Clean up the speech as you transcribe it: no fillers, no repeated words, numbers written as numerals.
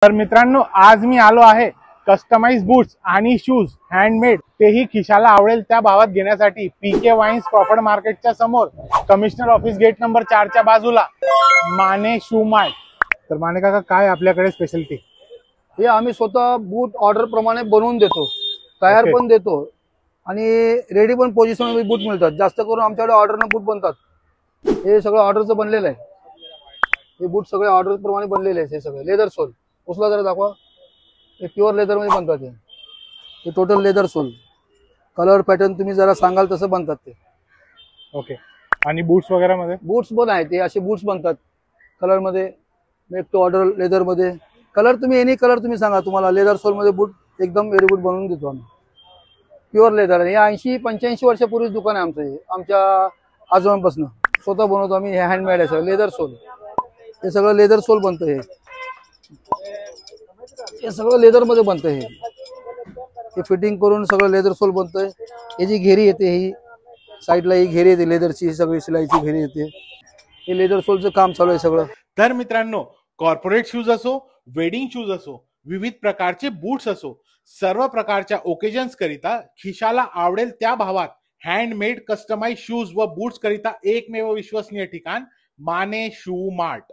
तर मित्रांनो, आज मी आलो आहे कस्टमाइज बूट्स आणि शूज हँडमेड, तेही खिशाला आवडेल त्या भावात घेण्यासाठी पीके वाईन्स प्रॉफिट मार्केटच्या समोर कमिशनर ऑफिस गेट नंबर 4 च्या बाजूला माने शू मार्ट. तर माने काका, काय आपल्याकडे स्पेशलिटी? हे आम्ही स्वतः बूट ऑर्डर प्रमाणे बनवून देतो, तयार पण देतो आणि रेडी पण पोझिशन मध्ये बूट मिळतात. जास्त करून आमच्याकडे ऑर्डरने बूट बनतात. हे सगळं ऑर्डरचं बनलेलं आहे. हे बूट सगळे ऑर्डर प्रमाणे बनलेले आहेत. हे सगळे लेदर सोल. उचला जरा दाखवा. हे प्युअर लेदर मध्ये बनतात. हे total leather sole. Colour pattern तुम्ही जरा सांगाल तसं बनतात ते. ओके. आणि बूट्स वगैरे मध्ये बूट्स पण आहेत. ते असे बूट्स बनतात कलर मध्ये, मेक टू ऑर्डर लेदर मध्ये. कलर तुम्ही एनी कलर तुम्ही सांगा, तुम्हाला लेदर सोल मध्ये बूट एकदम वेरी बूट बनवून देतो आम्ही. Pure leather. हे 80-85 वर्षापूर्वी दुकान आहे आमचं. हे आमच्या आजोबांपासून स्वतः बनवतो आम्ही. हे हँडमेड आहे सगळं लेदर सोल. हे सगळं लेदर सोल बनतं. हे सगळं लेदर मध्ये बनतं. हे फिटिंग करून सगळं लेदर सोल बनतंय. हे जी घेरी येते, ही साईडला ही घेरी येते लेदरची, ही सगळी शिलाईची घेरी येते. हे लेदर सोलचं काम चालू आहे सगळं. तर मित्रांनो, कॉर्पोरेट शूज असो, वेडिंग शूज असो, विविध प्रकारचे बूट्स असो, सर्व प्रकारच्या ओकेजन्स करिता खिशाला आवडेल त्या भावात हँडमेड कस्टमाइज शूज व बूट्स करिता एकमेव विश्वसनीय ठिकाण माने शू मार्ट.